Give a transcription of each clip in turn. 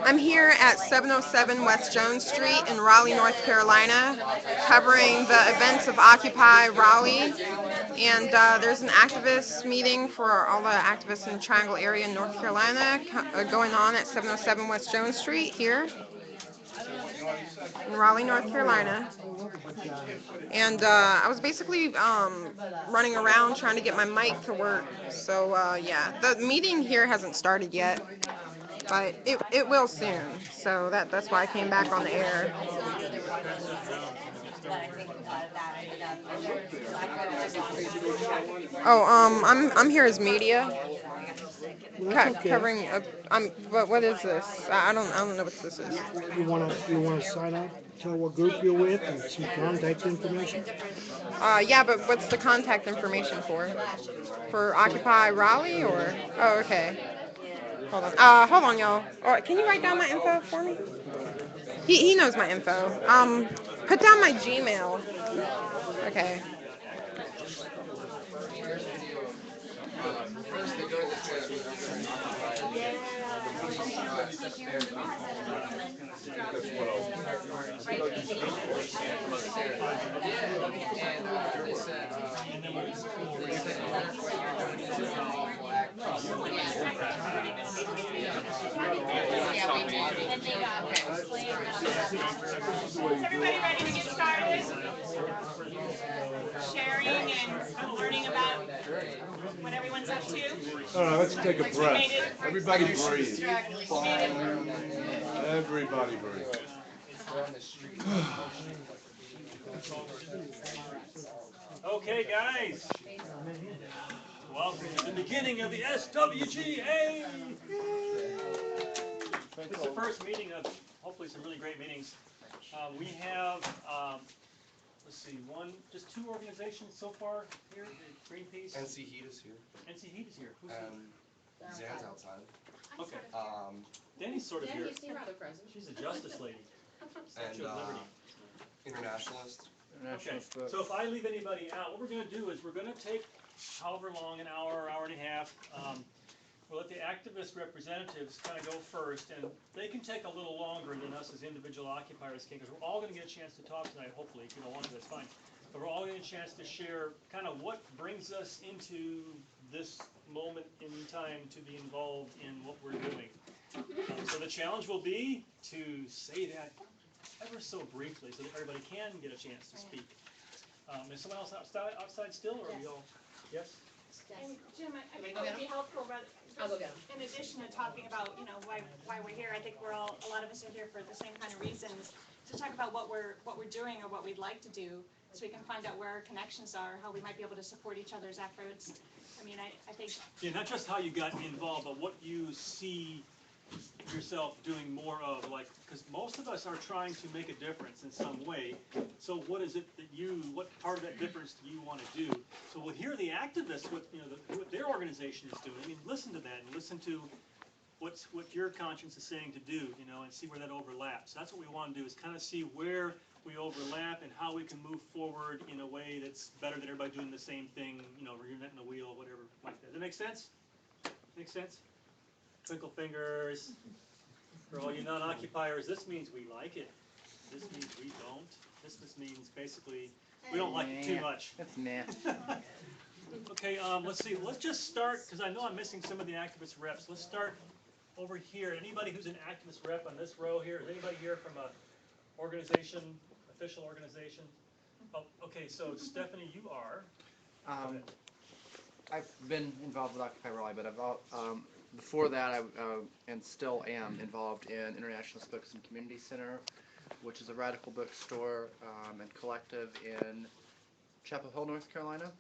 I'm here at 707 West Jones Street in Raleigh, North Carolina, covering the events of Occupy Raleigh. And there's an activist meeting for all the activists in the Triangle area in North Carolina going on at 707 West Jones Street here in Raleigh, North Carolina. And I was basically running around trying to get my mic to work. So yeah, the meeting here hasn't started yet, but it will soon. So that's why I came back on the air. Oh, I'm here as media, Well, that's okay. covering. What is this? I don't know what this is. You wanna sign up, tell what group you're with, and some contact information? Yeah, but what's the contact information for? For Occupy Raleigh or? Oh, okay. Hold on, y'all. Can you write down my info for me? He knows my info. Put down my Gmail. Okay. Everybody ready to get started? Sharing and learning about what everyone's up to. Let's take a breath. Everybody breathe. Made Everybody breathe. Okay, guys. Welcome to the beginning of the SWGA. This is the first meeting of hopefully some really great meetings. We have, let's see, just two organizations so far here. Greenpeace. NC Heat is here. NC Heat is here. Who's And Zan's outside. here? Okay. Danny's sort of here. You seem rather present. She's a justice lady. And Statue of Liberty. Internationalist. Okay, so if I leave anybody out, what we're going to do is we're going to take however long, an hour, hour and a half. We'll let the activist representatives kind of go first, and they can take a little longer than us as individual occupiers can, because we're all going to get a chance to talk tonight, hopefully. If you don't want to, that's fine. But we're all getting a chance to share kind of what brings us into this moment in time to be involved in what we're doing. So the challenge will be to say that ever so briefly so that everybody can get a chance to speak. Is someone else outside still, or are we all? Yes? And Jim, I think it would be helpful, I'll go get 'em. in addition to talking about, why we're here, I think a lot of us are here for the same kind of reasons, to talk about what we're doing or what we'd like to do, so we can find out where our connections are, how we might be able to support each other's efforts. I mean, I think. Yeah, not just how you got involved, but what you see yourself doing more of, because most of us are trying to make a difference in some way. So what is it that what part of that difference do you want to do? So we'll hear the activists, what their organization is doing, and listen to that, and listen to what your conscience is saying to do, and see where that overlaps. That's what we want to do, is kind of see where we overlap and how we can move forward in a way that's better than everybody doing the same thing, reinventing the wheel, whatever like that. Does that make sense? Make sense? Twinkle fingers. For all you non-occupiers, this means we like it. This means we don't. This just means basically we don't like it too much. That's nah. Okay, let's see. Let's just start, because I know I'm missing some of the activist reps. Let's start over here. Anybody who's an activist rep on this row here? Is anybody here from a organization, official organization? Oh, okay, so Stephanie, you are. I've been involved with Occupy Raleigh, but before that, I and still am involved in Internationalist Books and Community Center, which is a radical bookstore and collective in Chapel Hill, North Carolina.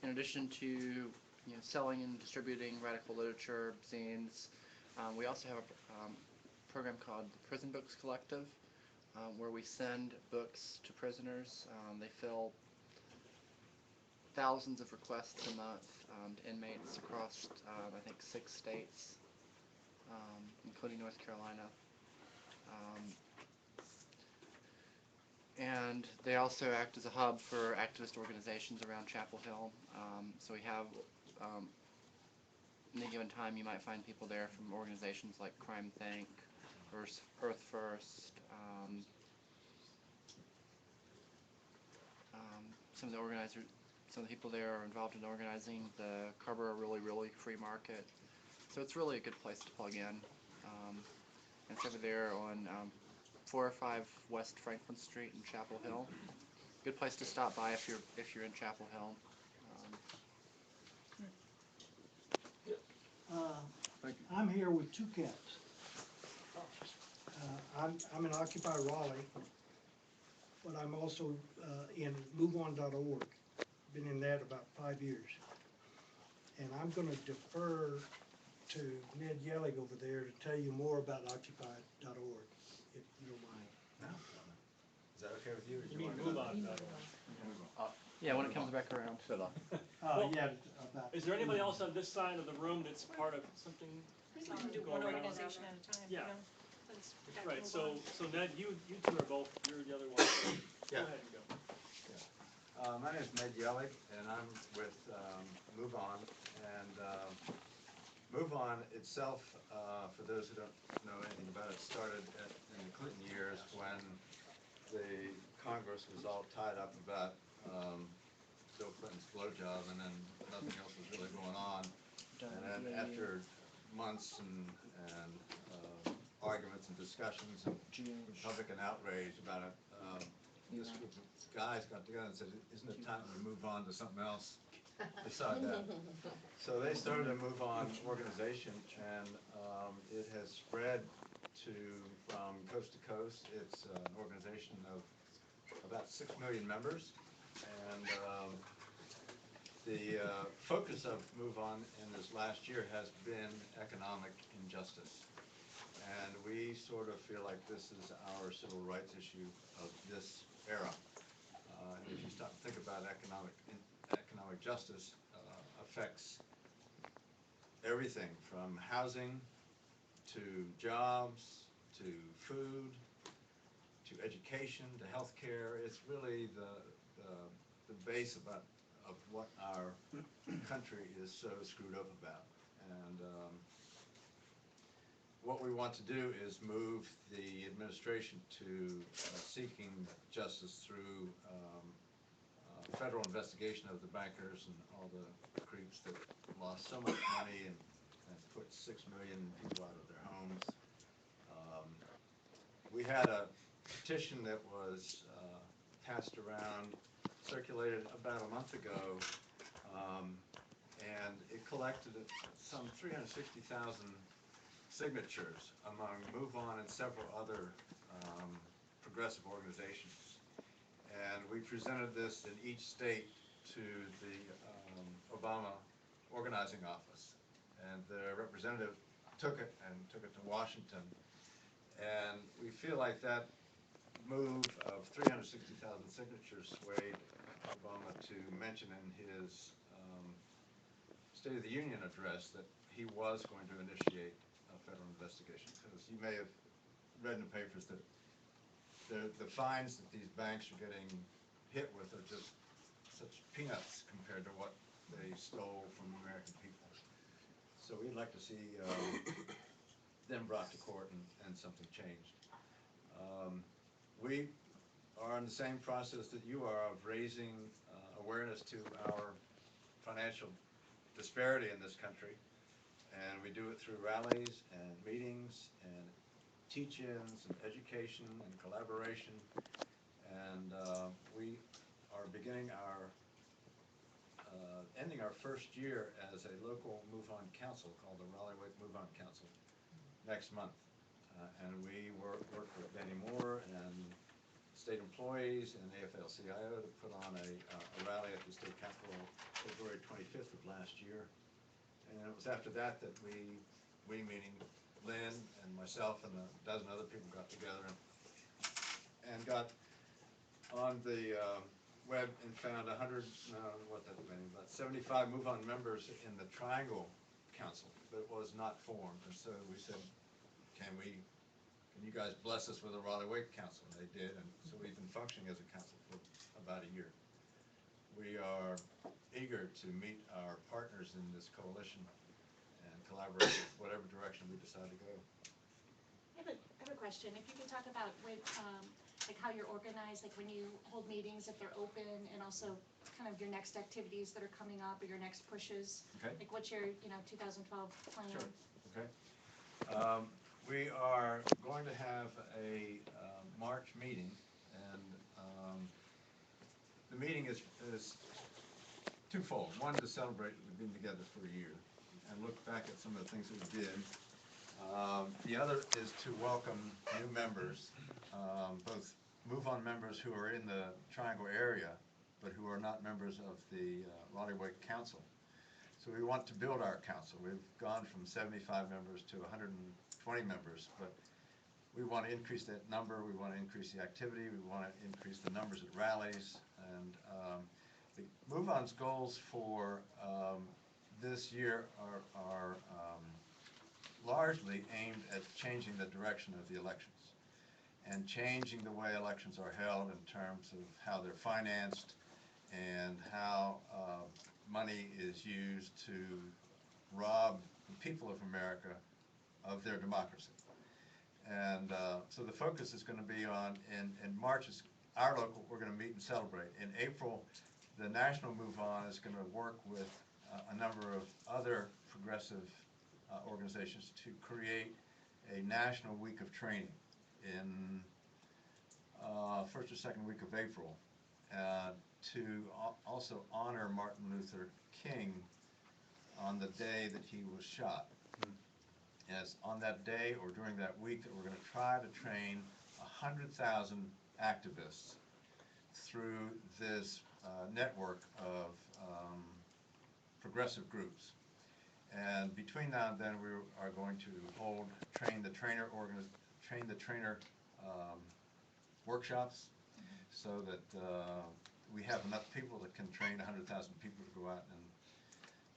In addition to selling and distributing radical literature, zines, we also have a program called the Prison Books Collective, where we send books to prisoners. They fill thousands of requests a month to inmates across, I think, 6 states, including North Carolina. And they also act as a hub for activist organizations around Chapel Hill. So we have, in any given time, you might find people there from organizations like Crime Think, Earth First. Some of the organizers, some of the people there are involved in organizing the Carver Really Really Free Market. So it's really a good place to plug in. And it's over there on 405 West Franklin Street in Chapel Hill. Good place to stop by if you're in Chapel Hill. I'm here with two cats. I'm in Occupy Raleigh, but I'm also in MoveOn.org. Been in that about 5 years. And I'm going to defer to Ned Yellig over there to tell you more about Occupy.org, if you don't mind. Is that okay with you? Or do You you mean want to move on. Yeah, when it comes back around. Shut up. Yeah, about. Is there anybody else on this side of the room that's part of something? We can do Go one around. organization at a time, you Yeah. know, since we got to Right, move so, on. Ned, you two are both, you're the other one. Go Yeah. ahead and go. My name is Ned Yellig, and I'm with MoveOn. And MoveOn itself, for those who don't know anything about it, started in the Clinton years when the Congress was all tied up about Bill Clinton's blowjob, and then nothing else was really going on. And then after months and arguments and discussions and Republican outrage about it, this group of guys got together and said, isn't it time to move on to something else beside that? So they started a MoveOn organization, and it has spread from coast to coast. It's an organization of about 6 million members, and the focus of MoveOn in this last year has been economic injustice. And we sort of feel like this is our civil rights issue of this era. And if you stop to think about economic justice, affects everything from housing to jobs to food to education to healthcare. It's really the base of what our country is so screwed up about. And what we want to do is move the administration to seeking justice through federal investigation of the bankers and all the creeps that lost so much money and put 6 million people out of their homes. We had a petition that was passed around, circulated about a month ago, and it collected some 360,000 signatures among MoveOn and several other progressive organizations. And we presented this in each state to the Obama organizing office. And the representative took it to Washington. And we feel like that move of 360,000 signatures swayed Obama to mention in his State of the Union address that he was going to initiate a federal investigation. Because you may have read in the papers that the fines that these banks are getting hit with are just such peanuts compared to what they stole from the American people. So we'd like to see them brought to court and something changed. We are in the same process that you are of raising awareness to our financial disparity in this country, and we do it through rallies and meetings and teach-ins and education and collaboration, and we are beginning ending our first year as a local MoveOn council called the Raleigh Wake MoveOn Council next month. And we work with Danny Moore and state employees and AFL-CIO to put on a rally at the state capitol February 25th of last year. And it was after that we meaning Lynn and myself and a dozen other people got together and got on the web and found 75 MoveOn members in the Triangle Council, but it was not formed. And so we said, can you guys blessed us with a Raleigh Wake Council, and they did, and so we've been functioning as a council for about a year. We are eager to meet our partners in this coalition and collaborate with whatever direction we decide to go. I have a question. If you could talk about with, like how you're organized, like when you hold meetings, if they're open, and also kind of your next activities that are coming up or your next pushes. Okay. Like what's your, 2012 plan? Sure. Okay. We are going to have a March meeting, and the meeting is twofold. One, to celebrate that we've been together for a year and look back at some of the things that we did. The other is to welcome new members, both MoveOn members who are in the Triangle area, but who are not members of the Raleigh Wake Council. So we want to build our council. We've gone from 75 members to 120 members, but we want to increase that number. We want to increase the activity. We want to increase the numbers at rallies. And the MoveOn's goals for this year are largely aimed at changing the direction of the elections and changing the way elections are held in terms of how they're financed and how money is used to rob the people of America of their democracy. And so the focus is going to be on, in March is our local, we're going to meet and celebrate. In April, the National MoveOn is going to work with a number of other progressive organizations to create a national week of training in first or second week of April to also honor Martin Luther King on the day that he was shot. As on that day or during that week that we're going to try to train 100,000 activists through this network of progressive groups. And between now and then, we are going to train the trainer workshops so that we have enough people that can train 100,000 people to go out and,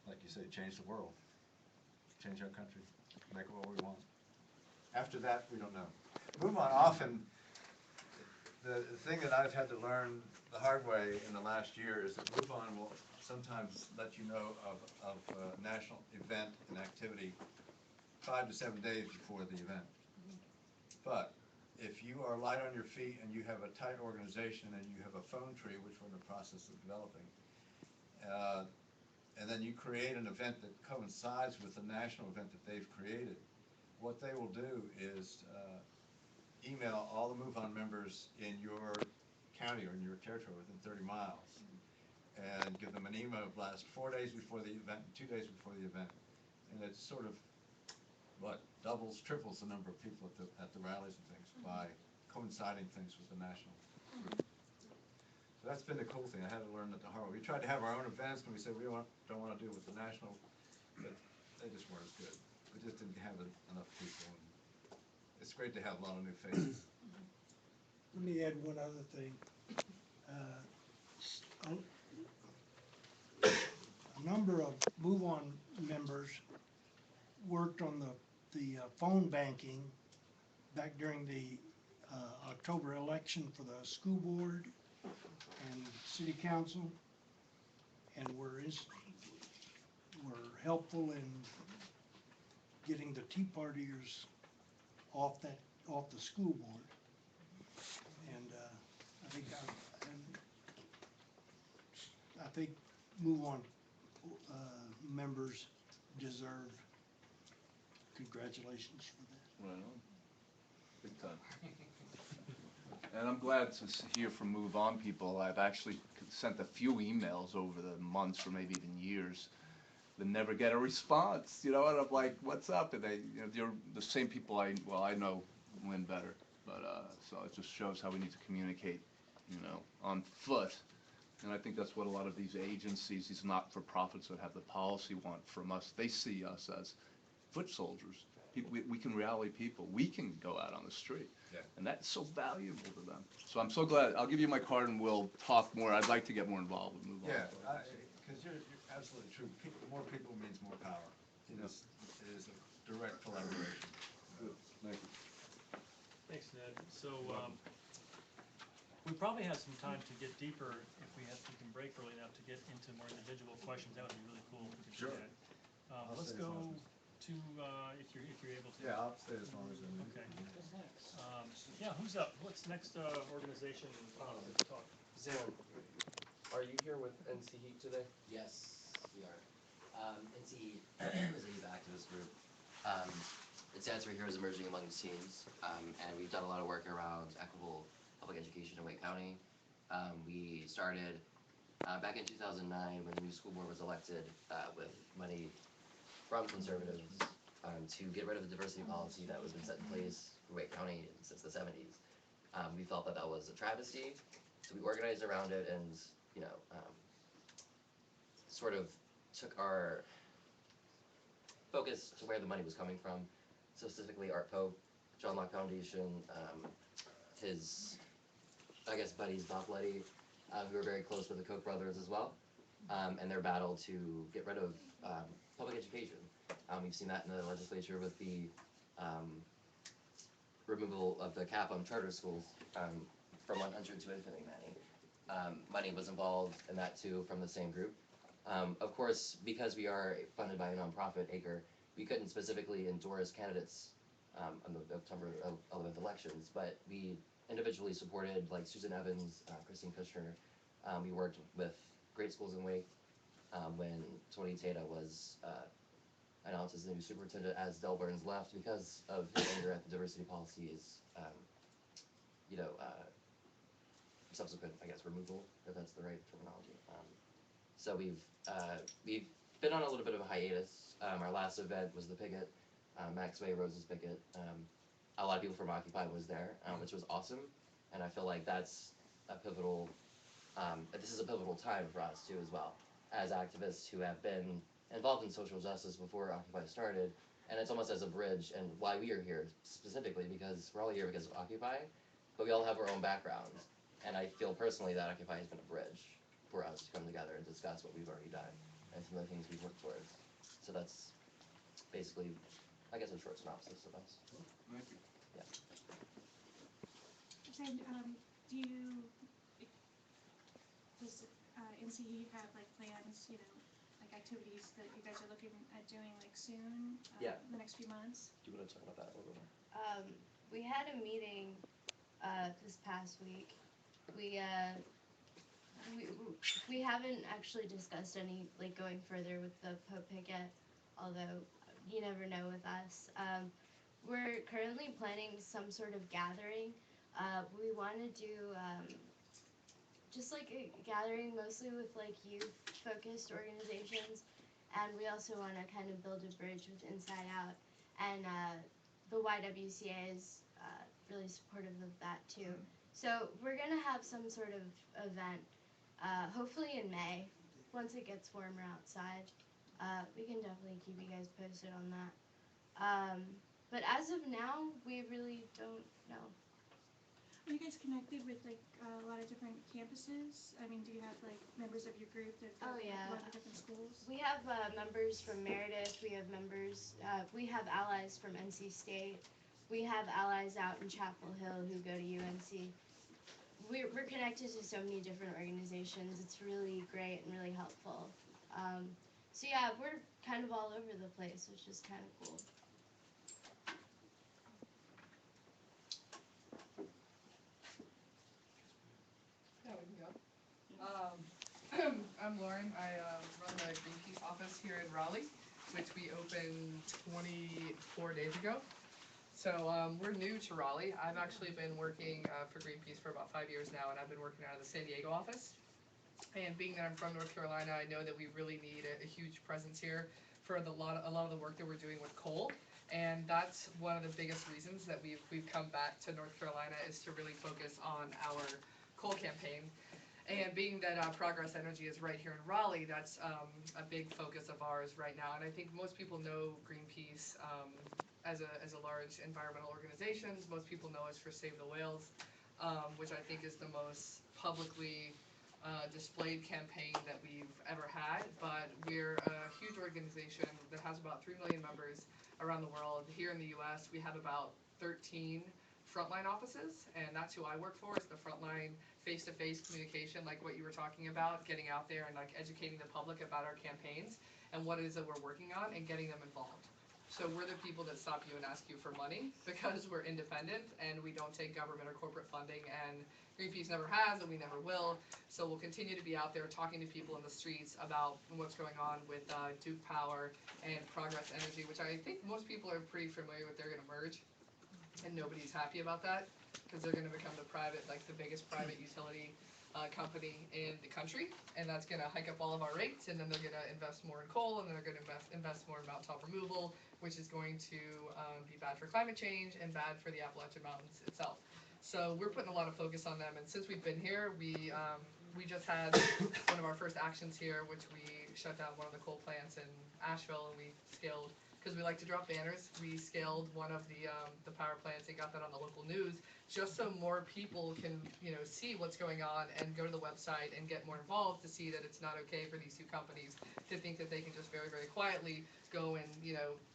like you say, change the world, change our country, make it what we want. After that, we don't know. MoveOn often, the thing that I've had to learn the hard way in the last year is that MoveOn will sometimes let you know of a national event and activity 5 to 7 days before the event. But if you are light on your feet and you have a tight organization and you have a phone tree, which we're in the process of developing, and then you create an event that coincides with the national event that they've created, what they will do is email all the MoveOn members in your county or in your territory within 30 miles and give them an email blast 4 days before the event and 2 days before the event. And it's sort of, doubles, triples the number of people at the rallies and things by coinciding things with the national group. So that's been the cool thing. I had to learn that the hard way. We tried to have our own events, and we said we don't want to do it with the national, but they just weren't as good. We just didn't have enough people. And it's great to have a lot of new faces. Let me add one other thing. A number of MoveOn members worked on the phone banking back during the October election for the school board and city council, and were helpful in getting the Tea Partiers off the school board. And I think MoveOn members deserve congratulations for that. Right on. Big time. And I'm glad to hear from MoveOn people. I've actually sent a few emails over the months or maybe even years that never get a response, and I'm like, what's up? And they're the same people I know Lynn better, but so it just shows how we need to communicate, on foot. And I think that's what a lot of these agencies, these not-for-profits that have the policy want from us. They see us as foot soldiers. People, we can rally people. We can go out on the street. Yeah. And that's so valuable to them. So I'm so glad. I'll give you my card and we'll talk more. I'd like to get more involved with MoveOn. Yeah, because you're absolutely true. More people means more power. It is a direct collaboration. Good. Thank you. Thank Ned. So, we probably have some time to get deeper if we can break early enough to get into more individual questions. That would be really cool if we could do Sure. that. I'll Let's stay as go long to, if you're able to. Yeah, I'll stay as long as I need. Okay. Yeah, who's up? What's the next organization to talk? Zan, are you here with NC Heat today? Yes, we are. NC is a youth activist group. It stands for Heroes Emerging Among Teens, and we've done a lot of work around equitable public education in Wake County. We started back in 2009 when the new school board was elected with money from conservatives to get rid of the diversity policy that was been set in place for Wake County since the 70s. We felt that that was a travesty, so we organized around it and, you know, sort of took our focus to where the money was coming from, so specifically Art Pope, John Locke Foundation, his, I guess, buddies Bob Letty, who were very close with the Koch brothers as well, and their battle to get rid of public education. We've seen that in the legislature with the removal of the cap on charter schools from 100 to infinitely many. Money was involved in that too from the same group. Of course, because we are funded by a nonprofit, ACRE, we couldn't specifically endorse candidates on the October 11th elections, but we individually supported like Susan Evans, Christine Kushner. We worked with Great Schools in Wake when Tony Tata was announced as the new superintendent as Del Burns left because of his anger at the diversity policies, you know, subsequent, I guess, removal, if that's the right terminology. So we've been on a little bit of a hiatus. Our last event was the picket, Max Way Rose's picket. A lot of people from Occupy was there, which was awesome, and I feel like that's a pivotal. This is a pivotal time for us too, as well, as activists who have been involved in social justice before Occupy started, and it's almost as a bridge. And why we are here specifically because we're all here because of Occupy, but we all have our own backgrounds, and I feel personally that Occupy has been a bridge for us to come together and discuss what we've already done and some of the things we've worked towards. So that's basically, I guess, a short synopsis of us. Thank you. And do you, does NCE have like plans, you know, like activities that you guys are looking at doing like soon? Yeah. The next few months? Do you want to talk about that a little bit more? We had a meeting this past week. We haven't actually discussed any like going further with the Pope picket, although you never know with us. We're currently planning some sort of gathering. We want to do just like a gathering mostly with like youth-focused organizations, and we also want to kind of build a bridge with Inside Out, and the YWCA is really supportive of that too. So we're gonna have some sort of event, hopefully in May, once it gets warmer outside. We can definitely keep you guys posted on that. But as of now, we really don't know. Are you guys connected with like a lot of different campuses? I mean, do you have like members of your group that go Oh, to yeah. a lot of different schools? We have members from Meredith, we have members, we have allies from NC State, we have allies out in Chapel Hill who go to UNC. We're connected to so many different organizations, it's really great and really helpful. So yeah, we're kind of all over the place, which is kind of cool. Yeah, we can go. I'm Lauren. I run the Greenpeace office here in Raleigh, which we opened 24 days ago. So we're new to Raleigh. I've actually been working for Greenpeace for about 5 years now, and I've been working out of the San Diego office. And being that I'm from North Carolina, I know that we really need a huge presence here for a lot of the work that we're doing with coal. And that's one of the biggest reasons that we've come back to North Carolina, is to really focus on our coal campaign. And being that Progress Energy is right here in Raleigh, that's a big focus of ours right now. And I think most people know Greenpeace as a large environmental organization. Most people know us for Save the Whales, which I think is the most publicly displayed campaign that we've ever had. But we're a huge organization that has about 3 million members around the world. Here in the US, we have about 13 frontline offices, and that's who I work for, is the frontline face-to-face communication, like what you were talking about, getting out there and like educating the public about our campaigns and what it is that we're working on and getting them involved. So we're the people that stop you and ask you for money because we're independent and we don't take government or corporate funding, and Greenpeace never has and we never will. So we'll continue to be out there talking to people in the streets about what's going on with Duke Power and Progress Energy, which I think most people are pretty familiar with. They're going to merge, and nobody's happy about that because they're going to become the biggest private utility company in the country, and that's going to hike up all of our rates, and then they're going to invest more in coal, and then they're going to invest more in mountaintop removal, which is going to be bad for climate change and bad for the Appalachian Mountains itself. So we're putting a lot of focus on them, and since we've been here, we just had one of our first actions here, which we shut down one of the coal plants in Asheville, and we scaled, because we like to drop banners, we scaled one of the power plants and got that on the local news, just so more people can, see what's going on and go to the website and get more involved to see that it's not okay for these two companies to think that they can just very, very quietly go and,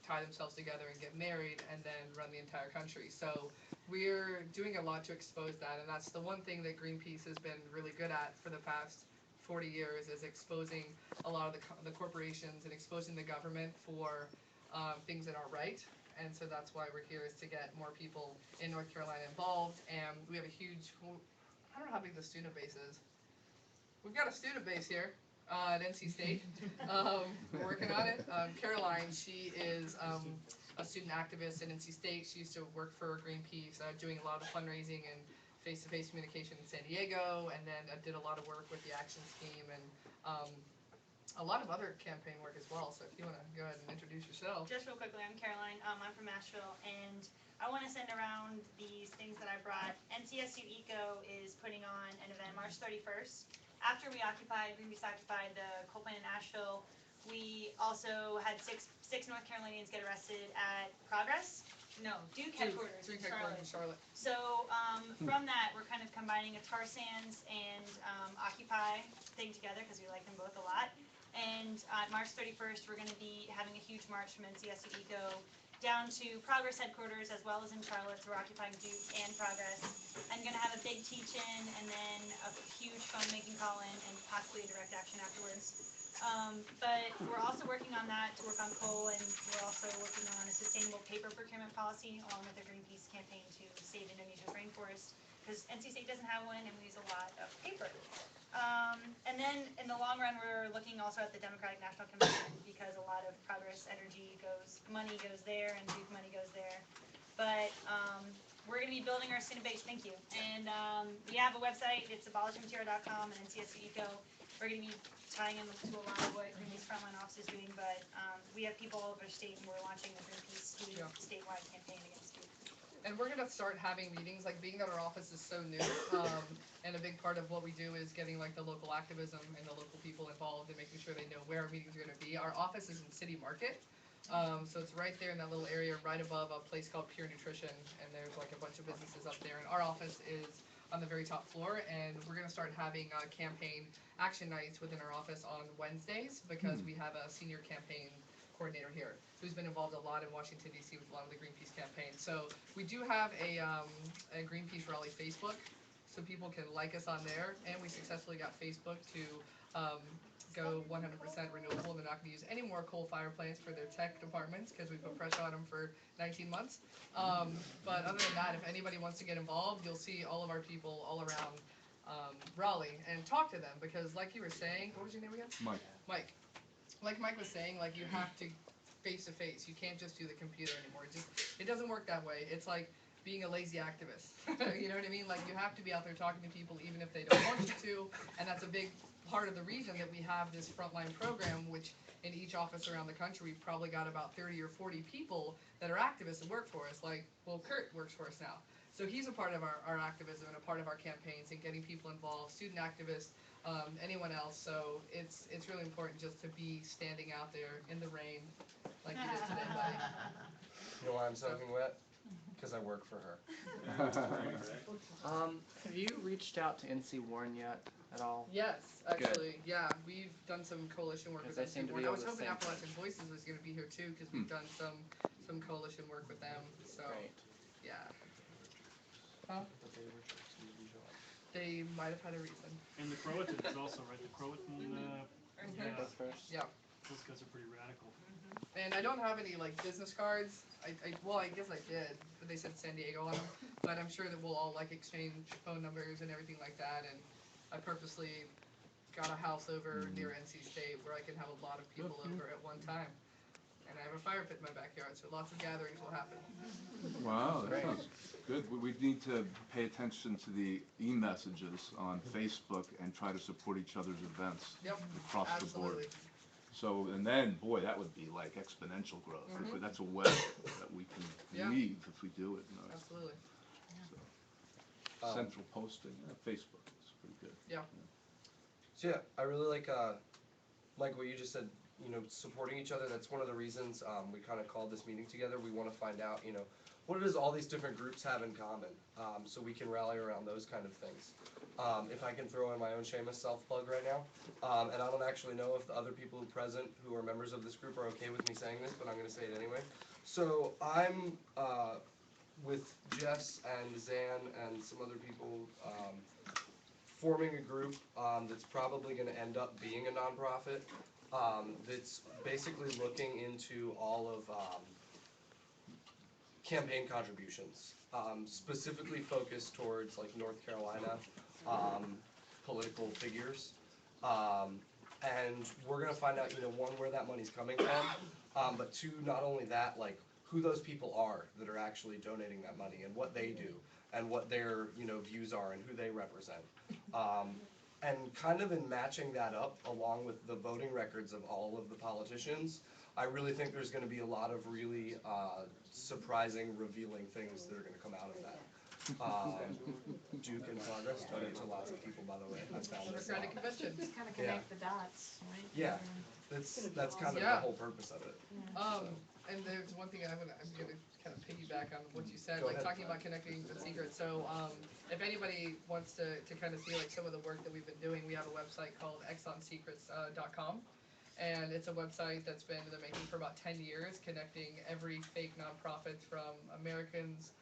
tie themselves together and get married and then run the entire country. So we're doing a lot to expose that, and that's the one thing that Greenpeace has been really good at for the past 40 years, is exposing a lot of the corporations and exposing the government for things that aren't right. And so that's why we're here, is to get more people in North Carolina involved. And we have a huge, I don't know how big the student base is. We've got a student base here at NC State. We're working on it. Caroline, she is a student activist at NC State. She used to work for Greenpeace, doing a lot of the fundraising and face-to-face communication in San Diego, and then did a lot of work with the Actions team and a lot of other campaign work as well. So if you want to go ahead and introduce yourself. Just real quickly, I'm Caroline. I'm from Asheville, and I want to send around these things that I brought. NCSU Eco is putting on an event March 31st. After Greenpeace occupied the coal plant in Asheville, we also had six North Carolinians get arrested at Duke headquarters in Charlotte. So from that, we're kind of combining a tar sands and Occupy thing together because we like them both a lot. And on March 31st, we're going to be having a huge march from NCSU Eco down to Progress headquarters, as well as in Charlotte. So we're occupying Duke and Progress. I'm going to have a big teach-in and then a huge phone-making call-in and possibly a direct action afterwards. But we're also working on that to work on coal, and we're also working on a sustainable paper procurement policy along with the Greenpeace campaign to save Indonesia's rainforest, because NC State doesn't have one and we use a lot of paper. And then in the long run, we're looking also at the Democratic National Convention, because a lot of Progress Energy money goes there and Duke money goes there. But we're going to be building our student base, thank you. And we have a website, it's abolishmaterial.com and NCSU Eco. We're going to be tying in to a lot of what Greenpeace Frontline Office is doing, but we have people all over the state, and we're launching the Greenpeace statewide campaign against Duke. And we're going to start having meetings, like being that our office is so new, and a big part of what we do is getting like the local activism and the local people involved and making sure they know where our meetings are going to be. Our office is in City Market, so it's right there in that little area right above a place called Pure Nutrition, and there's like a bunch of businesses up there, and our office is on the very top floor, and we're going to start having campaign action nights within our office on Wednesdays, because we have a senior campaign coordinator here who's been involved a lot in Washington, D.C. with a lot of the Greenpeace campaign. So we do have a Greenpeace Raleigh Facebook, so people can like us on there, and we successfully got Facebook to go 100% renewable. They're not going to use any more coal-fired plants for their tech departments because we put pressure on them for 19 months. But other than that, if anybody wants to get involved, you'll see all of our people all around Raleigh, and talk to them, because like you were saying, what was your name again? Mike. Like Mike was saying, like, you have to face-to-face. You can't just do the computer anymore. It doesn't work that way. It's like being a lazy activist. You know what I mean? Like, you have to be out there talking to people even if they don't want you to, and that's a big part of the reason that we have this frontline program, which in each office around the country, we've probably got about 30 or 40 people that are activists and work for us. Like, well, Kurt works for us now. So he's a part of our activism and a part of our campaigns and getting people involved, student activists, anyone else. So it's really important just to be standing out there in the rain like you did today, buddy. You know why I'm soaking wet? Because I work for her. Have you reached out to NC Warren yet at all? Yes, actually, yeah. We've done some coalition work with Because they seem NC to Warren. be I on was the hoping same Appalachian Voices was going to be here too, because we've done some coalition work with them. So, Great. yeah. they were to rejoin? They might have had a reason. And the Croatans also, right? The Croatan, yeah, Both first? Yeah. those guys are pretty radical. And I don't have any like business cards. Well, I guess I did, but they said San Diego on them. But I'm sure that we'll all like exchange phone numbers and everything like that. And I purposely got a house over near NC State where I can have a lot of people over at one time. And I have a fire pit in my backyard, so lots of gatherings will happen. Wow, that sounds good. We need to pay attention to the e-messages on Facebook and try to support each other's events Yep, across the board. absolutely. So, and then, boy, that would be like exponential growth. Mhm. That's a web that we can Yeah. weave if we do it. You know, Absolutely. so. Central posting, Facebook is pretty good. Yeah. So yeah, I really like what you just said, you know, supporting each other. That's one of the reasons we kind of called this meeting together. We want to find out, you know, what does all these different groups have in common, so we can rally around those kind of things. If I can throw in my own shameless self-plug right now, and I don't actually know if the other people present who are members of this group are okay with me saying this, but I'm going to say it anyway. So I'm with Jess and Zan and some other people forming a group that's probably going to end up being a nonprofit that's basically looking into all of campaign contributions, specifically focused towards like North Carolina political figures. And we're going to find out, you know, one, where that money's coming from, but two, not only that, like who those people are that are actually donating that money and what they do and what their, you know, views are and who they represent. And kind of in matching that up along with the voting records of all of the politicians, I really think there's going to be a lot of really surprising, revealing things that are going to come out of that. Duke in progress, donate to lots of people, by the way. I found this Democratic out. convention. Just kind of Yeah. connect the dots, right? Yeah, that's kind of the Yeah. whole purpose of it. And there's one thing I'm gonna kind of piggyback on what you said, Go like ahead. talking about connecting the secrets. So, if anybody wants to kind of see like some of the work that we've been doing, we have a website called exonsecrets.com. And it's a website that's been in the making for about 10 years, connecting every fake nonprofit from Americans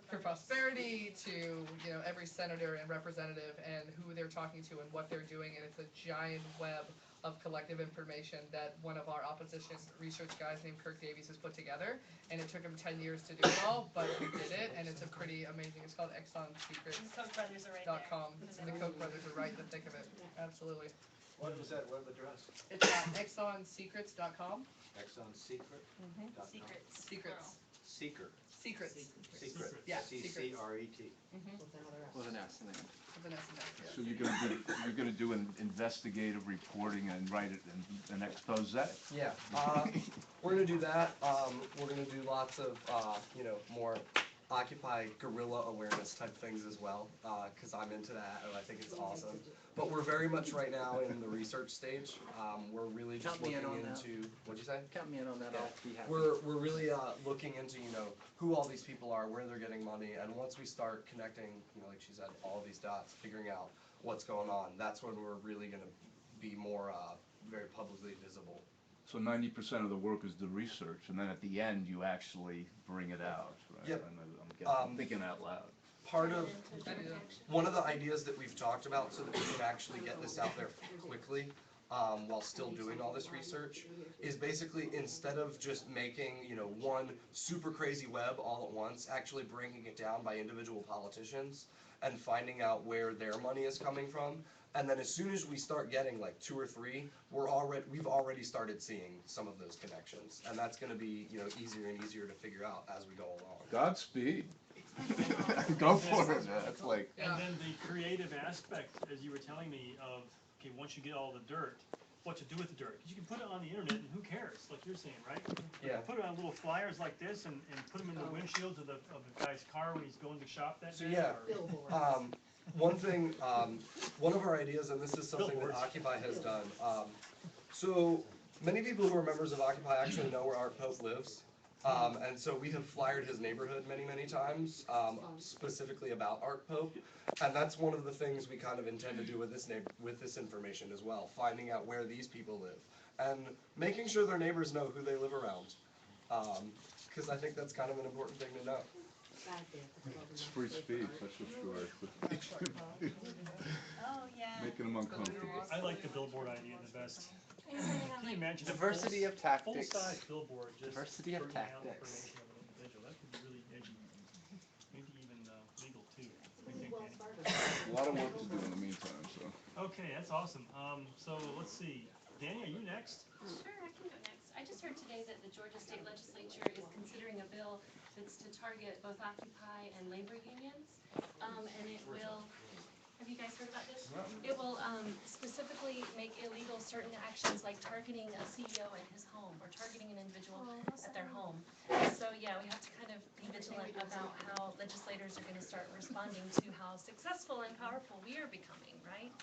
for Prosperity to, you know, every senator and representative and who they're talking to and what they're doing. And it's a giant web of collective information that one of our opposition research guys named Kirk Davies has put together. And it took him 10 years to do it all, but he did it, and it's a pretty amazing, it's called ExxonSecrets.com. The Koch brothers are right there. And the Koch brothers are right in the thick of it, absolutely. What was that web address? It's ExxonSecrets.com. Exxon Secret? Secrets. Secrets. Seeker. Secrets. Secret. Yeah, C-C-R-E-T. With an S in there. With an S in there, yeah. So you're gonna do an investigative reporting and write it in an expose? Yeah, we're gonna do that. We're gonna do lots of, you know, more Occupy guerrilla awareness type things as well, because I'm into that and I think it's awesome. But we're very much right now in the research stage. We're really just Count me in looking on that. into, what'd you say? Count me in on that, Yeah. I'll be happy. We're really looking into, you know, who all these people are, where they're getting money, and once we start connecting, you know, like she said, all these dots, figuring out what's going on, that's when we're really gonna be more very publicly visible. So 90% of the work is the research, and then at the end, you actually bring it out, right? Yep. I'm thinking out loud. Part of, one of the ideas that we've talked about so that we can actually get this out there quickly, while still doing all this research, is basically instead of just making, you know, one super crazy web all at once, actually breaking it down by individual politicians and finding out where their money is coming from. And then as soon as we start getting like 2 or 3, we've already started seeing some of those connections. And that's gonna be, you know, easier and easier to figure out as we go along. Godspeed. Go for it, man. It's like, And then the creative aspect, as you were telling me, of, okay, once you get all the dirt, what to do with the dirt. 'Cause you can put it on the internet and who cares, like you're saying, right? Yeah. Put it on little flyers like this and put them in the windshields of the guy's car when he's going to shop that So day. yeah, or- one thing, one of our ideas, and this is something that Billboards. Occupy has done. So many people who are members of Occupy actually know where Art Pope lives. And so we have flyered his neighborhood many, many times, specifically about Art Pope. And that's one of the things we kind of intend to do with this information as well, finding out where these people live. And making sure their neighbors know who they live around. Because I think that's kind of an important thing to know. It's free speech, that's for sure. Oh, yeah. Making them uncomfortable. I like the billboard idea the best. Are you sending out Can you like imagine a Diversity of tactics. full-size billboard just Diversity of bringing out tactics. information of an individual? That could be really edgy. Maybe even legal too. What do you think, Danny? A lot of work to do in the meantime, so. Okay, that's awesome. So let's see. Danny, are you next? Sure, I can go next. I just heard today that the Georgia State Legislature is considering a bill that's to target both Occupy and labor unions. And it will, have you guys heard about this? It will specifically make illegal certain actions like targeting a CEO at his home or targeting an individual at their home. So yeah, we have to kind of be vigilant about how legislators are going to start responding to how successful and powerful we are becoming, right?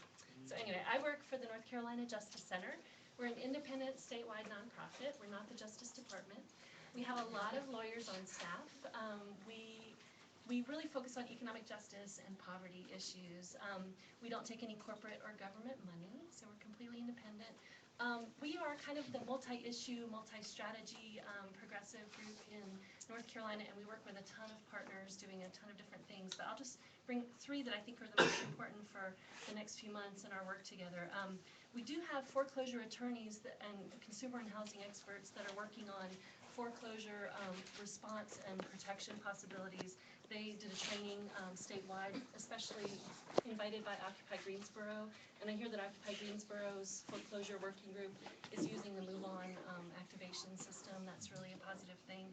So anyway, I work for the North Carolina Justice Center. We're an independent statewide nonprofit. We're not the Justice Department. We have a lot of lawyers on staff. We really focus on economic justice and poverty issues. We don't take any corporate or government money, so we're completely independent. We are kind of the multi-issue, multi-strategy progressive group in North Carolina, and we work with a ton of partners doing a ton of different things. But I'll just bring three that I think are the most important for the next few months in our work together. We do have foreclosure attorneys and consumer and housing experts that are working on foreclosure response and protection possibilities. They did a training statewide, especially invited by Occupy Greensboro, and I hear that Occupy Greensboro's foreclosure working group is using the Move On activation system. That's really a positive thing.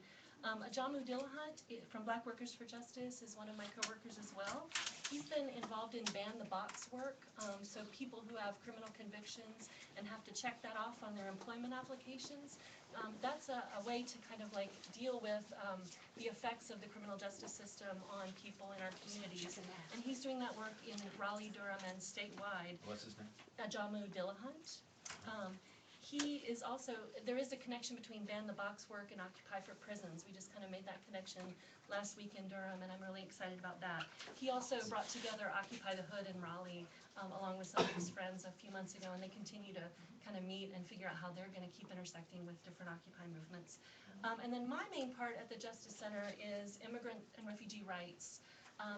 Ajamu Dillahunt from Black Workers for Justice is one of my coworkers as well. He's been involved in ban the box work, so people who have criminal convictions and have to check that off on their employment applications. That's a way to kind of like deal with the effects of the criminal justice system on people in our communities. And he's doing that work in Raleigh, Durham, and statewide. What's his name? Ajamu Dillahunt. He is also, there is a connection between Ban the Box work and Occupy for Prisons. We just kind of made that connection last week in Durham, and I'm really excited about that. He also brought together Occupy the Hood in Raleigh, along with some of his friends a few months ago, and they continue to kind of meet and figure out how they're going to keep intersecting with different Occupy movements. And then my main part at the Justice Center is immigrant and refugee rights.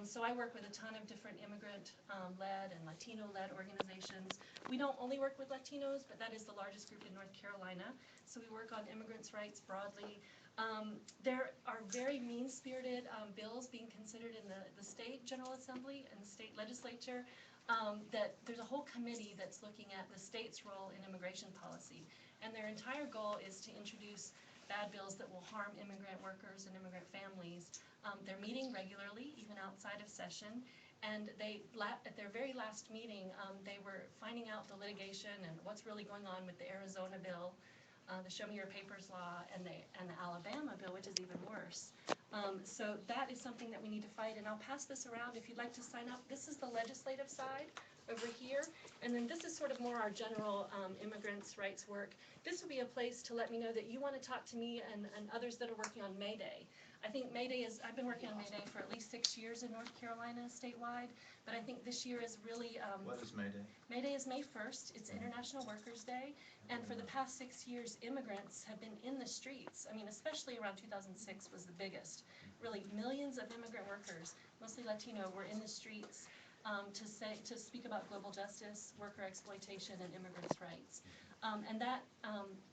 So I work with a ton of different immigrant-led and Latino-led organizations. We don't only work with Latinos, but that is the largest group in North Carolina. So we work on immigrants' rights broadly. There are very mean-spirited bills being considered in the state General Assembly and the state legislature. That there's a whole committee that's looking at the state's role in immigration policy. And their entire goal is to introduce bad bills that will harm immigrant workers and immigrant families. They're meeting regularly, even outside of session, and at their very last meeting, they were finding out the litigation and what's really going on with the Arizona bill, the Show Me Your Papers law, and the Alabama bill, which is even worse. So that is something that we need to fight, and I'll pass this around if you'd like to sign up. This is the legislative side over here, and then this is sort of more our general immigrants' rights work. This would be a place to let me know that you want to talk to me and others that are working on May Day. I think May Day I've been working on May Day for at least 6 years in North Carolina statewide, but I think this year is really... What is May Day? May Day is May 1st. It's International Workers' Day, and for the past 6 years, immigrants have been in the streets. I mean, especially around 2006 was the biggest. Really, millions of immigrant workers, mostly Latino, were in the streets to speak about global justice, worker exploitation, and immigrants' rights.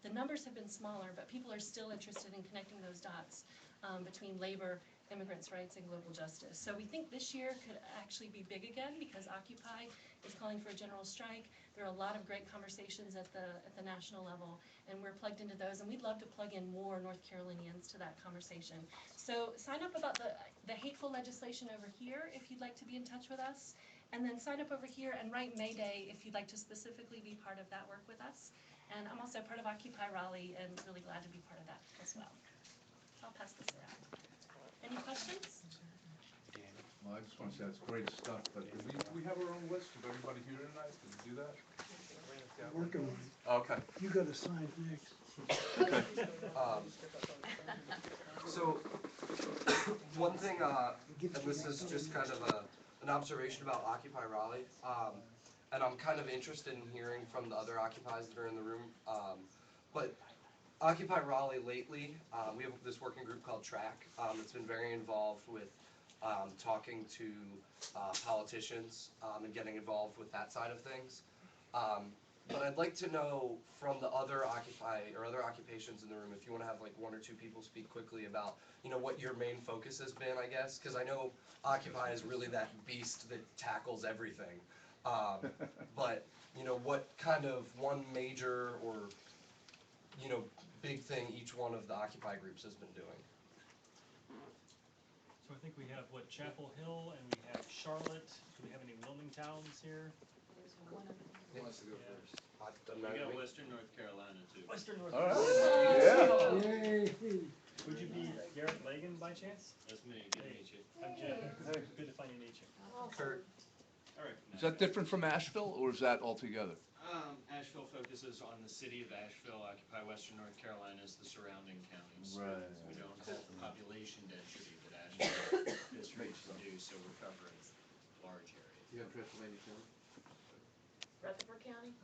The numbers have been smaller, but people are still interested in connecting those dots between labor, immigrants' rights, and global justice. So we think this year could actually be big again because Occupy is calling for a general strike. There are a lot of great conversations at the national level, and we're plugged into those, and we'd love to plug in more North Carolinians to that conversation. So sign up about the hateful legislation over here if you'd like to be in touch with us, and then sign up over here and write May Day if you'd like to specifically be part of that work with us. And I'm also part of Occupy Raleigh and really glad to be part of that as well. I'll pass this around. Any questions? Well, I just want to say that's great stuff, but do we have our own list of everybody here tonight? Did we do that? I'm working on it. Okay. You gotta sign next. Okay. So, one thing, and this is just kind of an observation about Occupy Raleigh, and I'm kind of interested in hearing from the other Occupies that are in the room, but Occupy Raleigh lately, we have this working group called TRACK that's been very involved with talking to politicians, and getting involved with that side of things. But I'd like to know from the other other occupations in the room, if you want to have like one or two people speak quickly about, what your main focus has been, I guess, because I know Occupy is really that beast that tackles everything. But, what kind of one major or, big thing each one of the Occupy groups has been doing? So I think we have, Chapel Hill, and we have Charlotte. Do we have any Wilmingtowns here? Who wants to go Yeah. first? We got Western North Carolina too. Western North All right. Carolina. Yeah. Would you be Garrett Lagan by chance? That's me, good to meet you. I'm Jim. Good to finally meet you. Kurt. All right. Is that different from Asheville, or is that altogether? Asheville focuses on the city of Asheville. Occupy Western North Carolina is the surrounding counties. Right. We don't have the population density that Asheville districts do, so we're covering large areas. You have Pennsylvania County? Rutherford County?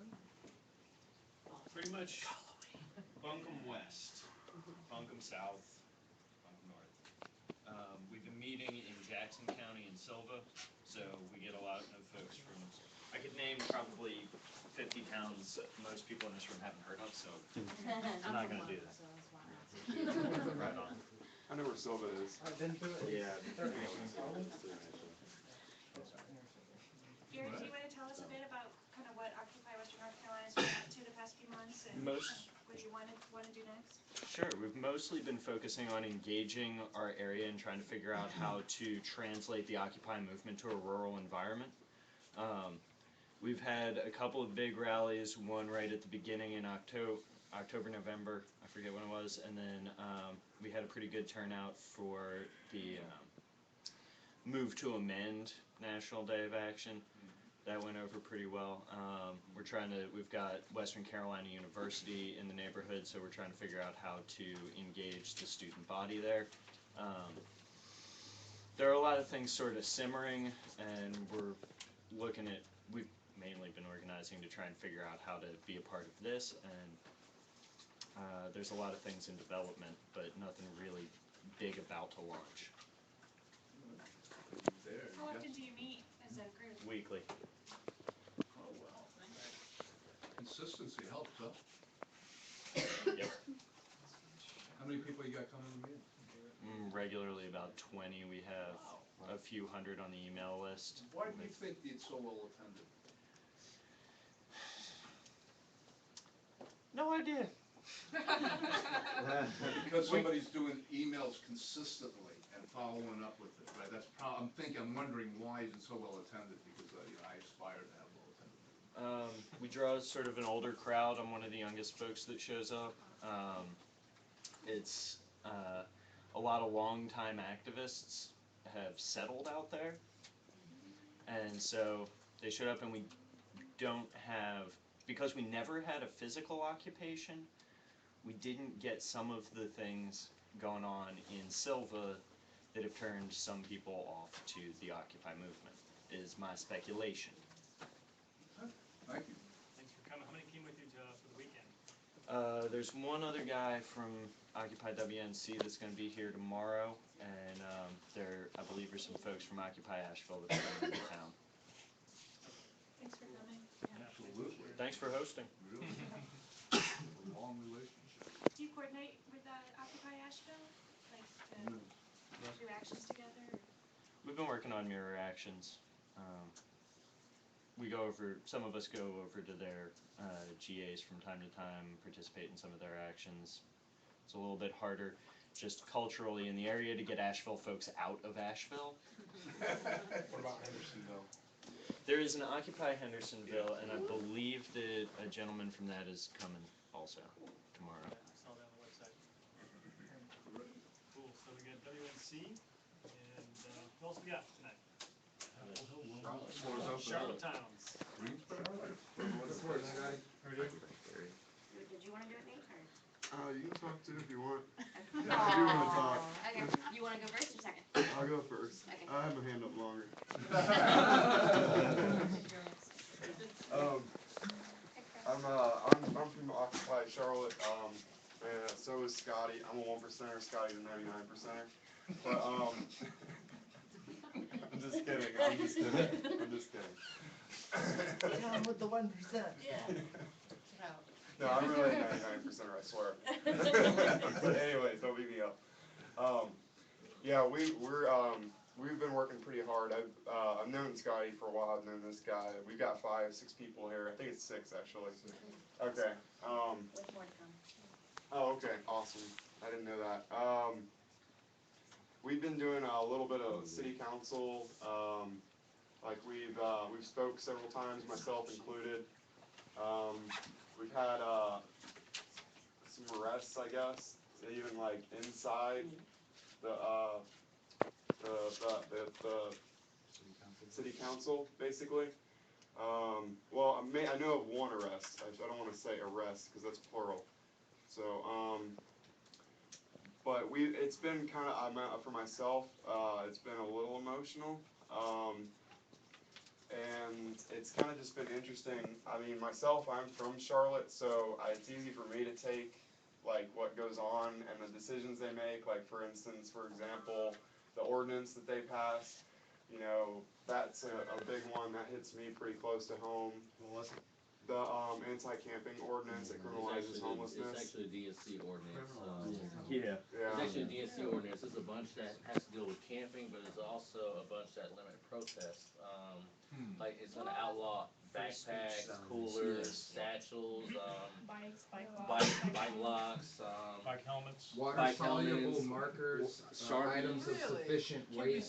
Pretty much Buncombe West, Buncombe South, Buncombe North. We've been meeting in Jackson County and Silva, so we get a lot of folks from, I could name probably 50 towns that most people in this room haven't heard of, so I'm not gonna do that. Right on. I know where Silva is. I've been through it. Yeah. Gary, do you want to tell us a bit about kind of what Occupy Western North Carolina's been up to the past few months and what do you want to do next? Sure, we've mostly been focusing on engaging our area and trying to figure out how to translate the Occupy movement to a rural environment. We've had a couple of big rallies, one right at the beginning in October, November, I forget when it was, and then we had a pretty good turnout for the Move to Amend National Day of Action. That went over pretty well. We've got Western Carolina University in the neighborhood, so we're trying to figure out how to engage the student body there. There are a lot of things sort of simmering, and we've mainly been organizing to try and figure out how to be a part of this, and there's a lot of things in development, but nothing really big about to launch. How often do you meet as a group? Weekly. Oh, well. Consistency helps, huh? Yep. How many people you got coming to meetings? Regularly about 20. We have a few hundred on the email list. Why do you think it's so well attended? No idea. Because somebody's doing emails consistently and following up with it, right? I'm wondering why is it so well attended, because I aspire to have well attended. We draw sort of an older crowd. I'm one of the youngest folks that shows up. It's a lot of longtime activists have settled out there, and so they showed up, and we don't have, because we never had a physical occupation, we didn't get some of the things going on in Silva that have turned some people off to the Occupy movement, is my speculation. Thank you. Thanks for coming. How many came with you for the weekend? There's one other guy from Occupy WNC that's going to be here tomorrow, and I believe there's some folks from Occupy Asheville that are coming into town. Thanks for coming. Absolutely. Thanks for hosting. Really. A long relationship. Do you coordinate with Occupy Asheville? Like to do actions together? We've been working on mirror actions. Some of us go over to their GAs from time to time, participate in some of their actions. It's a little bit harder just culturally in the area to get Asheville folks out of Asheville. What about Hendersonville? There is an Occupy Hendersonville, and I believe that a gentleman from that is coming also tomorrow. I saw that on the website. Cool. So we got WNC, and who else we got tonight? Charlotte Towns. Greensboro? Did you want to do it, Nate, or? You can talk too if you want. Yeah, I do want to talk. Okay, you want to go first or second? I'll go first. Okay. I have my hand up longer. I'm from Occupy Charlotte, and so is Scotty. I'm a 1%er, Scotty's a 99%er. But just kidding, I'm just kidding, I'm just kidding. Down with the 1%. Yeah. No, I'm really 99%, I swear. But anyways, don't beat me up. Yeah, we've been working pretty hard. I've known Scotty for a while. I've known this guy. We've got 5, 6 people here. I think it's 6 actually. Okay. With more to come. Oh, okay, awesome. I didn't know that. We've been doing a little bit of city council. Like we've spoke several times, myself included. We've had some arrests, I guess, even like inside the city council, basically. Well, I know of one arrest. I don't want to say arrest because that's plural. So, but it's been kind of, for myself, it's been a little emotional. And it's kind of just been interesting. I mean, myself, I'm from Charlotte, so it's easy for me to take like what goes on and the decisions they make. Like for instance, for example, the ordinance that they passed. You know, that's a big one that hits me pretty close to home. What was it? The anti-camping ordinance that criminalizes homelessness. It's actually a DSC ordinance. Yeah. It's actually a DSC ordinance. It's a bunch that has to deal with camping, but it's also a bunch that limit protest. Like it's gonna outlaw backpacks, coolers, satchels, Bikes, bike bike locks, Bike helmets. bike Water-soluble helmets, markers, Sharpies. items of sufficient weight.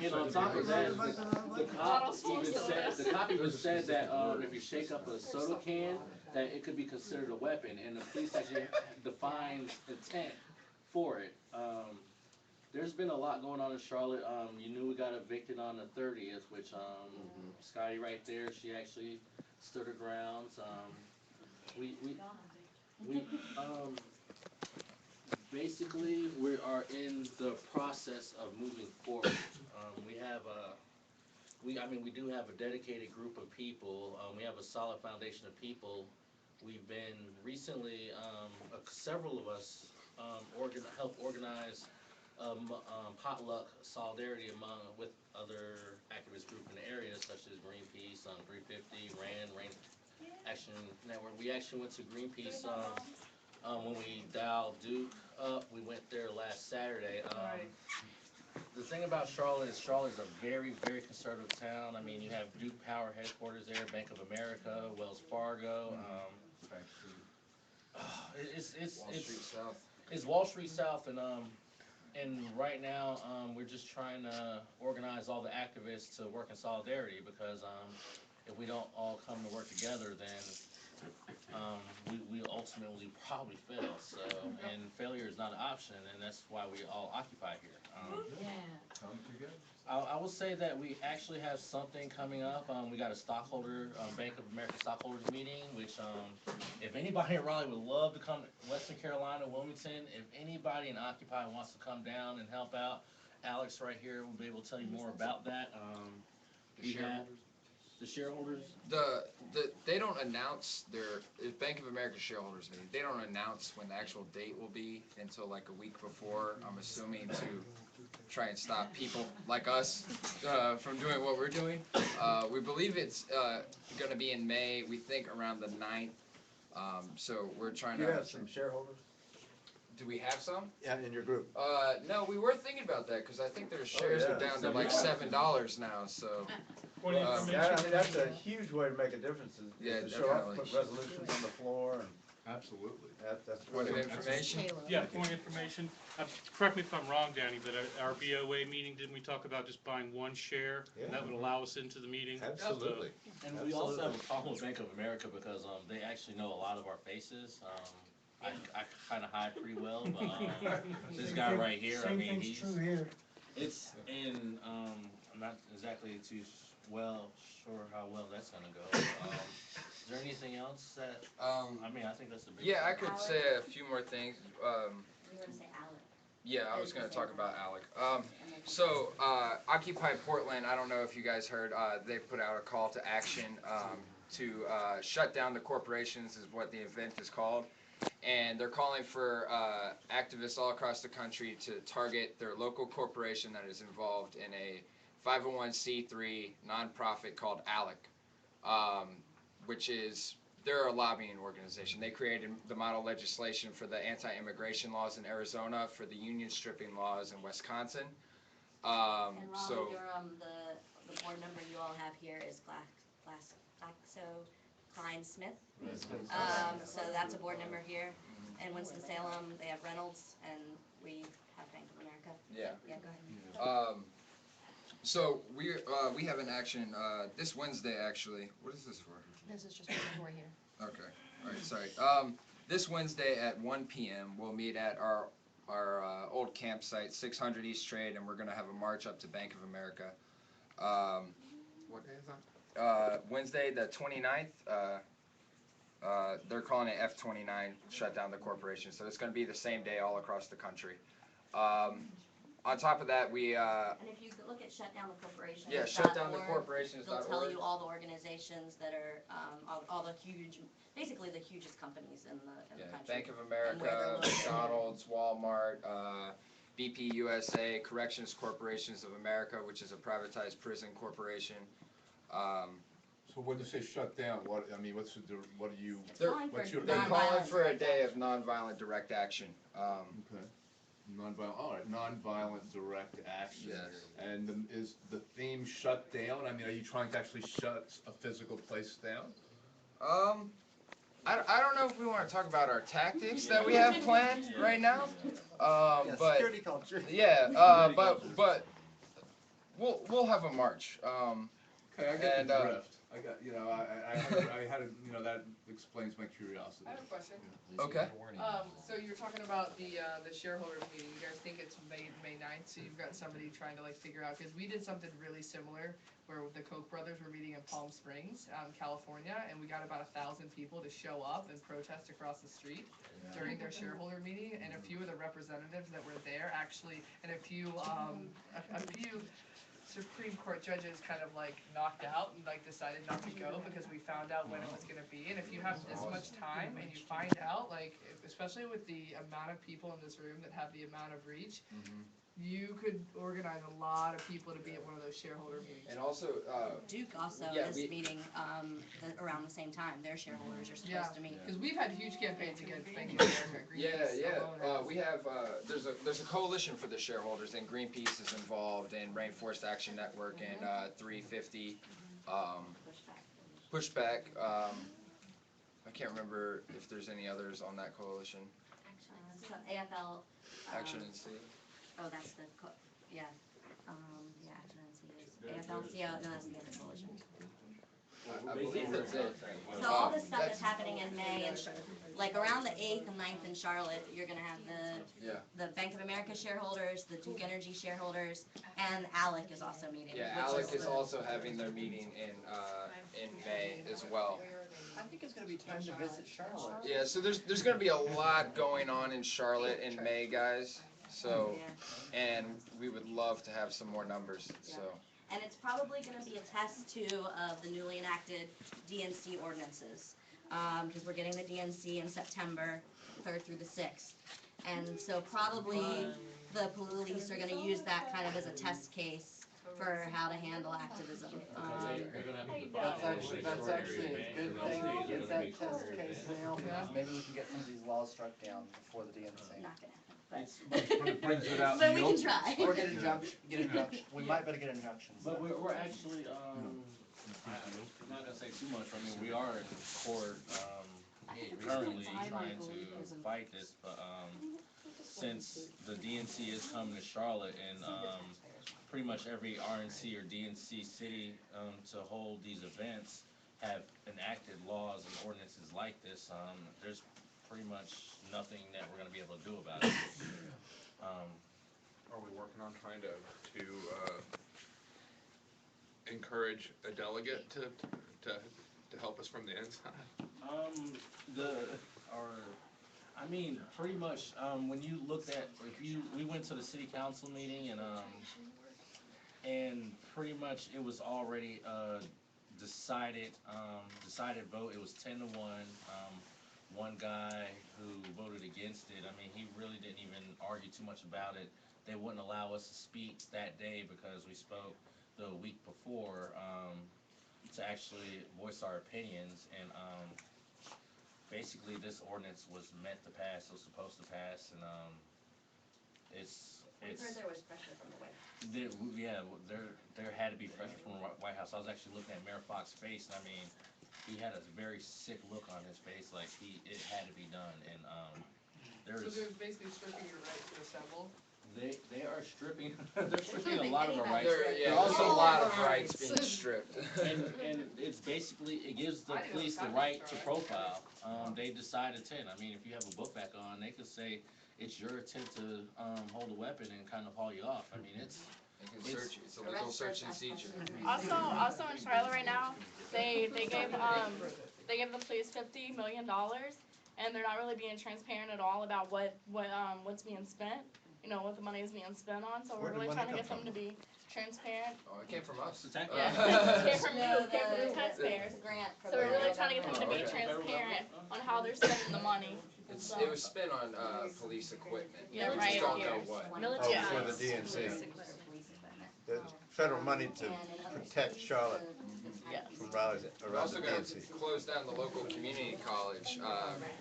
And on top of that, the cop even said that if you shake up a soda can, that it could be considered a weapon, and the police actually defines intent for it. There's been a lot going on in Charlotte. You knew we got evicted on the 30th, which Scotty right there, she actually stood her grounds. We basically we are in the process of moving forward. We have we do have a dedicated group of people. We have a solid foundation of people. We've been recently, several of us helped organize potluck solidarity with other activist groups in the area, such as Greenpeace, 350, Rain Action Network. We actually went to Greenpeace when we dialed Duke up. We went there last Saturday. The thing about Charlotte is Charlotte's a very, very conservative town. I mean, you have Duke Power headquarters there, Bank of America, Wells Fargo. It's Wall Street South, and right now we're just trying to organize all the activists to work in solidarity, because if we don't all come to work together, then we ultimately probably fail. So, and failure is not an option, and that's why we all occupy here. Come together. I will say that we actually have something coming up. We got a stockholder, Bank of America stockholders meeting, which if anybody in Raleigh would love to come to Western Carolina, Wilmington, if anybody in Occupy wants to come down and help out, Alex right here will be able to tell you more about that. The shareholders? They don't announce Bank of America shareholders meeting. They don't announce when the actual date will be until like a week before, I'm assuming, to try and stop people like us from doing what we're doing. We believe it's going to be in May. We think around the 9th. So we're trying to... Do you have some shareholders? Do we have some? Yeah, in your group. No, we were thinking about that because I think their shares are down to like $7 now. So. Yeah, I mean that's a huge way to make a difference. Is to show up, definitely. put resolutions on the floor, and Absolutely. that's Point of really information. Yeah, point of information. Correct me if I'm wrong, Danny, but at our BOA meeting, didn't we talk about just buying one share? Yeah. And that would allow us into the meeting? Absolutely. And we also have a problem with Bank of America because they actually know a lot of our faces. I kind of hide pretty well, but this guy right here, I mean, he's... true here. It's in, I'm not exactly too sure how well that's gonna go. Is there anything else that, I mean, I think that's the big Yeah, I thing. could say a few more things. You were gonna say Alec. Yeah, I was going to talk about Alec. Occupy Portland, I don't know if you guys heard, they put out a call to action to shut down the corporations is what the event is called. And they're calling for activists all across the country to target their local corporation that is involved in a 501c3 nonprofit called ALEC, which is, they're a lobbying organization. They created the model legislation for the anti-immigration laws in Arizona, for the union stripping laws in Wisconsin. And Raleigh, So, Durham, the board member you all have here is GlaxoSmithKline. So that's a board member here. In Winston-Salem, they have Reynolds, and we have Bank of America. yeah. Yeah, go ahead. So we have an action this Wednesday, actually. What is this for? This is just because we're here. Okay. All right. Sorry. This Wednesday at 1 p.m. we'll meet at our old campsite, 600 East Trade, and we're gonna have a march up to Bank of America. What day is that? Wednesday, the 29th. They're calling it F29, shut down the corporation. So it's gonna be the same day all across the country. On top of that, we And if you look at shutdownthecorporation.org, yeah, shutdownthecorporations.org. they'll tell you all the organizations that are, all the huge, basically the hugest companies in the country. Bank of and where they're America, located. McDonald's, Walmart, BP USA, Corrections Corporations of America, which is a privatized prison corporation. So when you say shut down, what, I mean, what's what do you, They're what's your? calling for a day of nonviolent direct action. Okay. Nonviolent, all right, nonviolent direct action. Yes. And is the theme shut down? I mean, are you trying to actually shut a physical place down? I don't know if we want to talk about our tactics that we have planned right now. But security culture. yeah, but we'll have a march. Okay, I get and, the drift. I got, I had, that explains my curiosity. I have a question. Okay. So you're talking about the shareholders meeting, you guys think it's May 9th, so you've got somebody trying to like figure out, because we did something really similar, where the Koch brothers were meeting in Palm Springs, California, and we got about 1,000 people to show up and protest across the street during their shareholder meeting, and a few of the representatives that were there actually, and a few Supreme Court judges kind of like knocked out and like decided not to go because we found out when it was gonna be. And if you have this much time and you find out, like, especially with the amount of people in this room that have the amount of reach, you could organize a lot of people to be at one of those shareholder meetings. And also, Duke also is meeting around the same time. Their shareholders are supposed to meet. Because we've had huge campaigns against Bank of America. Greenpeace we have there's a coalition for the shareholders, and Greenpeace is involved, and Rainforest Action Network, and 350 Pushback. I can't remember if there's any others on that coalition. So AFL. Action and C. Oh, that's the, Action and C is AFL-CIO, no, that's the other coalition. I believe that's it. So all this stuff that's happening in May, and like around the 8th and 9th in Charlotte, you're gonna have the Bank of America shareholders, the Duke Energy shareholders, and ALEC is also meeting. Yeah, ALEC is also having their meeting in May as well. I think it's gonna be time to visit Charlotte. Yeah, so there's gonna be a lot going on in Charlotte in May, guys. So, and we would love to have some more numbers, so. And it's probably gonna be a test too of the newly enacted DNC ordinances. Because we're getting the DNC in September 3rd through the 6th. And so probably the police are gonna use that kind of as a test case for how to handle activism. That's actually a good thing to get that test case now, because maybe we can get some of these laws struck down before the DNC. Not gonna happen. It brings it out. But we can try. Or get injunction, we might better get injunctions. But we're actually, I'm not gonna say too much, I mean, we are in court, currently trying to fight this, but, since the DNC is coming to Charlotte and, pretty much every RNC or DNC city, to hold these events have enacted laws and ordinances like this, there's pretty much nothing that we're gonna be able to do about it. Are we working on trying to encourage a delegate to help us from the inside? I mean, pretty much, when you looked at, we went to the city council meeting and pretty much it was already decided vote. It was 10-1. One guy who voted against it, I mean, he really didn't even argue too much about it. They wouldn't allow us to speak that day because we spoke the week before, to actually voice our opinions, and, basically this ordinance was meant to pass, was supposed to pass, and, We it's. heard there was pressure from the White House. There had to be pressure from the White House. I was actually looking at Mayor Fox's face, and I mean, he had a very sick look on his face, like it had to be done, and, So they're basically stripping your right to assemble? they are stripping, they're stripping a lot of our rights. There's also a lot of rights being stripped. And it's basically, it gives the police the right to profile. They decide intent. I mean, if you have a book back on, they could say it's your intent to, hold a weapon and kind of haul you off. I mean, They can search you, it's a legal search and seizure. Also in Charlotte right now, they gave the police $50 million, and they're not really being transparent at all about what's being spent. You know, what the money is being spent on. So we're Where did really money trying to come get them to be transparent. Oh, it came from us. Yeah, it came from you, No, it came from the the taxpayers. grant from So we're the really trying to get them to be Oh, okay. transparent on how they're spending the money. It was spent on, police equipment. Yeah, We right just don't here. know what. Military. Oh, for the DNC. The federal money to protect Charlotte from rallies We're around also the gonna DNC. close down the local community college,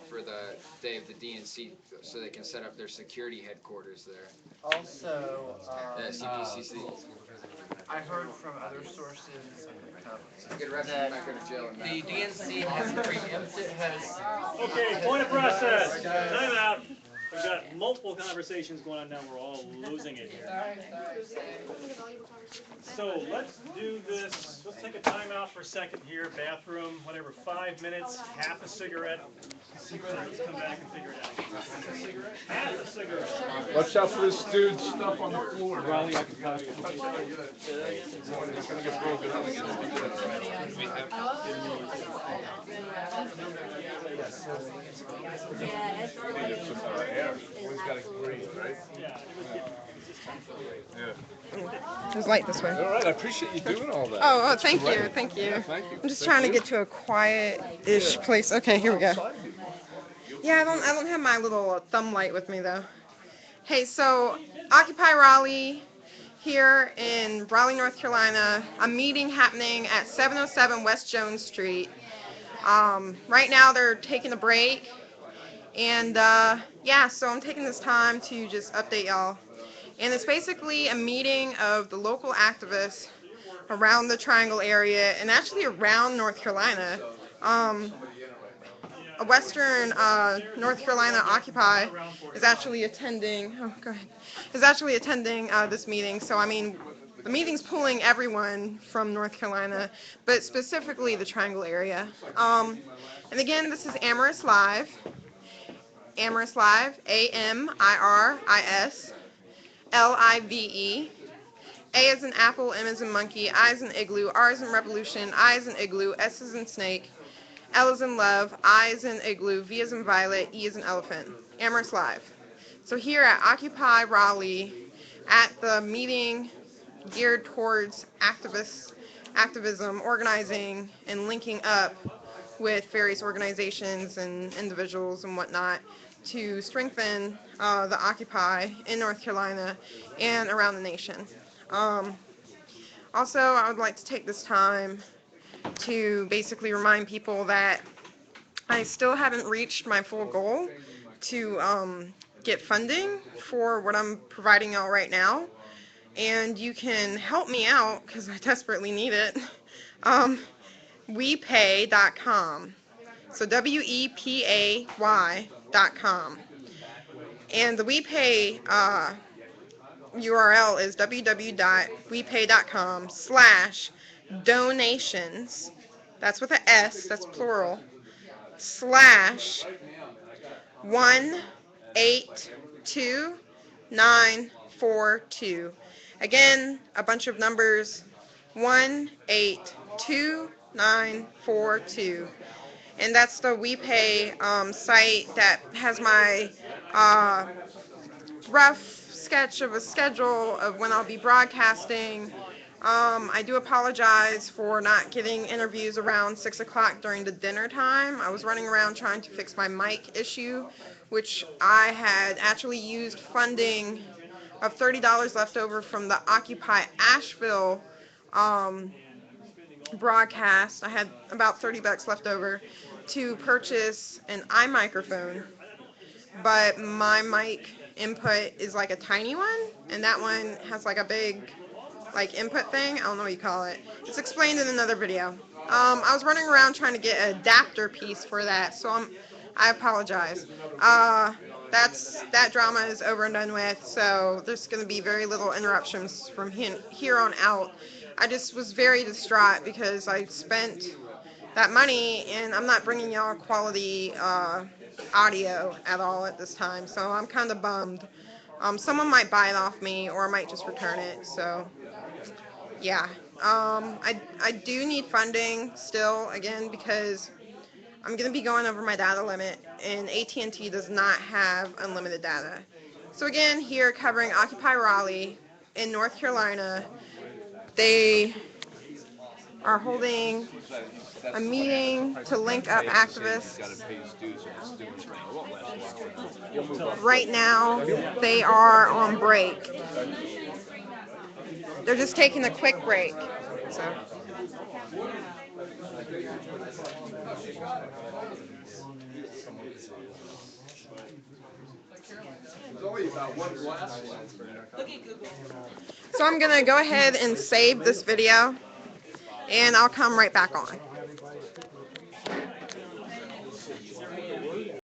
for the day of the DNC, so they can set up their security headquarters there. Also, CPCC. I heard from other sources Get arrested that and not go to jail. the DNC has preempted, Okay, point of process, time out. We've got multiple conversations going on now, we're all losing it here. So let's do this, let's take a timeout for a second here, bathroom, whatever, 5 minutes, half a cigarette. Let's come back and figure it out. Half a cigarette. Watch out for this dude's stuff on the floor. Riley, I can pass it. Yeah, it's Always gotta breathe, right? It was light this way. All right, I appreciate you doing all that. Oh, thank you, Great. thank you. Yeah, thank you. I'm just Thank trying to you. get to a quiet-ish place. Okay, here we go. Yeah, I don't have my little thumb light with me though. Hey, so Occupy Raleigh here in Raleigh, North Carolina. A meeting happening at 707 West Jones Street. Right now they're taking a break, and yeah, so I'm taking this time to just update y'all. And it's basically a meeting of the local activists around the Triangle area and actually around North Carolina. A Western North Carolina Occupy is actually attending. Oh, go ahead. Is actually attending this meeting. So I mean, the meeting's pulling everyone from North Carolina, but specifically the Triangle area. And again, this is Amaris Live. Amaris Live. AMIRIS. LIVE. A as in apple, M as in monkey, I as in igloo, R as in revolution, I as in igloo, S as in snake, L as in love, I as in igloo, V as in violet, E as in elephant. Amherst Live. So here at Occupy Raleigh, at the meeting geared towards activism, organizing, and linking up with various organizations and individuals and whatnot to strengthen the Occupy in North Carolina and around the nation. Also, I would like to take this time to basically remind people that I still haven't reached my full goal to get funding for what I'm providing y'all right now. And you can help me out, because I desperately need it. WePay.com. So WEPAY.com. And the WePay URL is www.wepay.com/donations. That's with an S, that's plural. /1822942. Again, a bunch of numbers. 1822942. And that's the WePay site that has my rough sketch of a schedule of when I'll be broadcasting. I do apologize for not getting interviews around 6 o'clock during the dinner time. I was running around trying to fix my mic issue, which I had actually used funding of $30 left over from the Occupy Asheville broadcast. I had about $30 left over to purchase an iMicrophone, but my mic input is like a tiny one, and that one has like a big like input thing. I don't know what you call it. It's explained in another video. I was running around trying to get an adapter piece for that, so I apologize. That drama is over and done with, so there's going to be very little interruptions from here on out. I just was very distraught because I spent that money and I'm not bringing y'all quality audio at all at this time, so I'm kind of bummed. Someone might buy it off me, or I might just return it, so yeah. I do need funding still, again, because I'm going to be going over my data limit, and AT&T does not have unlimited data. So again, here covering Occupy Raleigh in North Carolina, they are holding a meeting to link up activists. Right now, they are on break. They're just taking a quick break. So. So I'm going to go ahead and save this video, and I'll come right back on.